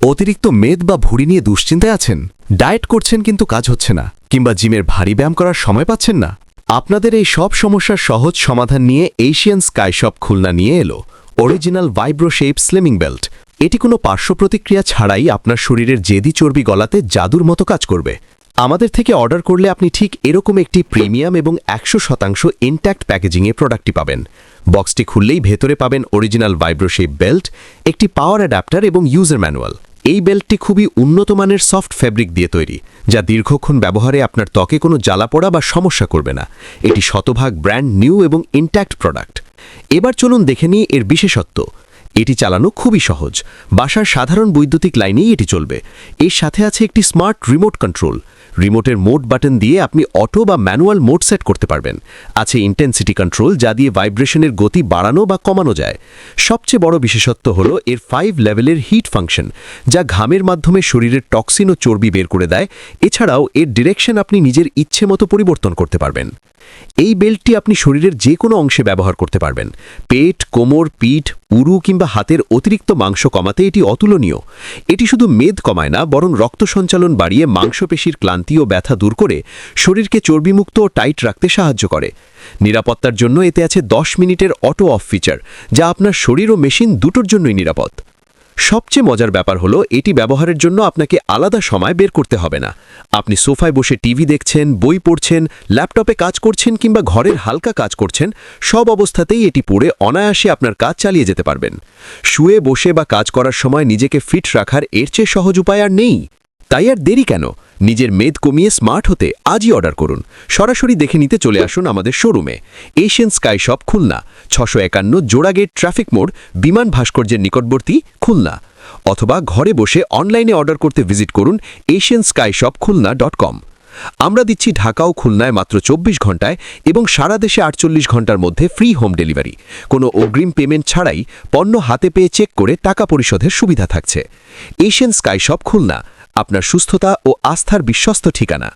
অতিরিক্ত মেদ বা ভুঁড়ি নিয়ে দুশ্চিন্তায় আছেন? ডায়েট করছেন কিন্তু কাজ হচ্ছে না, কিংবা জিমের ভারী ব্যায়াম করার সময় পাচ্ছেন না? আপনাদের এই সব সমস্যার সহজ সমাধান নিয়ে এশিয়ান স্কাইশপ খুলনা নিয়ে এলো অরিজিনাল ভাইব্রো শেপ স্লিমিং বেল্ট। এটি কোনো পার্শ্ব প্রতিক্রিয়া ছাড়াই আপনার শরীরের জেদি চর্বি গলাতে জাদুর মতো কাজ করবে। আমাদের থেকে অর্ডার করলে আপনি ঠিক এরকম একটি প্রিমিয়াম এবং 100% ইনট্যাক্ট প্যাকেজিংয়ে প্রোডাক্টটি পাবেন। বক্সটি খুললেই ভেতরে পাবেন অরিজিনাল ভাইব্রো শেপ বেল্ট, একটি পাওয়ার অ্যাডাপ্টার এবং ইউজার ম্যানুয়াল। এই বেল্টটি খুবই উন্নত মানের সফট ফ্যাব্রিক দিয়ে তৈরি, যা দীর্ঘক্ষণ ব্যবহারে আপনার ত্বকে কোনো জ্বালাপোড়া বা সমস্যা করবে না। এটি শতভাগ ব্র্যান্ড নিউ এবং ইনট্যাক্ট প্রোডাক্ট। এবার চলুন দেখে নিই এর বিশেষত্ব। এটি চালানো খুবই সহজ, বাসার সাধারণ বৈদ্যুতিক লাইনেই এটি চলবে। এর সাথে আছে একটি স্মার্ট রিমোট কন্ট্রোল। রিমোটের মোড বাটন দিয়ে আপনি অটো বা ম্যানুয়াল মোড সেট করতে পারবেন। আছে ইন্টেন্সিটি কন্ট্রোল, যা দিয়ে ভাইব্রেশনের গতি বাড়ানো বা কমানো যায়। সবচেয়ে বড় বিশেষত্ব হলো এর 5 লেভেলের হিট ফাংশন, যা ঘামের মাধ্যমে শরীরের টক্সিন ও চর্বি বের করে দেয়। এছাড়াও এর ডিরেকশন আপনি নিজের ইচ্ছে মতো পরিবর্তন করতে পারবেন। এই বেল্টটি আপনি শরীরের যে কোনো অংশে ব্যবহার করতে পারবেন। পেট, কোমর, পিঠ, উরু কিংবা হাতের অতিরিক্ত মাংস কমাতে এটি অতুলনীয়। এটি শুধু মেদ কমায় না, বরং রক্ত সঞ্চালন বাড়িয়ে মাংসপেশির ক্লান্তি ও ব্যথা দূর করে শরীরকে চর্বিমুক্ত ও টাইট রাখতে সাহায্য করে। নিরাপত্তার জন্য এতে আছে 10 মিনিটের অটো অফ ফিচার, যা আপনার শরীর ও মেশিন দুটোর জন্যই নিরাপদ। সবচেয়ে মজার ব্যাপার হলো এটি ব্যবহারের জন্য আপনাকে আলাদা সময় বের করতে হবে না। আপনি সোফায় বসে টিভি দেখছেন, বই পড়ছেন, ল্যাপটপে কাজ করছেন কিংবা ঘরের হালকা কাজ করছেন, সব অবস্থাতেই এটি পরে অনায়াসে আপনার কাজ চালিয়ে যেতে পারবেন। শুয়ে বসে বা কাজ করার সময় নিজেকে ফিট রাখার এর চেয়ে সহজ উপায় আর নেই। তাই আর দেরি কেন? নিজের মেদ কমিয়ে স্মার্ট হতে আজই অর্ডার করুন। সরাসরি দেখে নিতে চলে আসুন আমাদের শোরুমে, এশিয়ান স্কাইশপ খুলনা, 651 জোড়াগেট ট্রাফিক মোড়, বিমান ভাস্কর্যের নিকটবর্তী, খুলনা। অথবা ঘরে বসে অনলাইনে অর্ডার করতে ভিজিট করুন asianskyshopkhulna.com। আমরা দিচ্ছি ঢাকা ও খুলনায় মাত্র 24 ঘন্টায় এবং সারা দেশে 48 ঘন্টার মধ্যে ফ্রি হোম ডেলিভারি। কোনো অগ্রিম পেমেন্ট ছাড়াই পণ্য হাতে পেয়ে চেক করে টাকা পরিশোধের সুবিধা থাকছে। এশিয়ান স্কাইশপ খুলনা, আপনার সুস্থতা ও আস্থার বিশ্বস্ত ঠিকানা।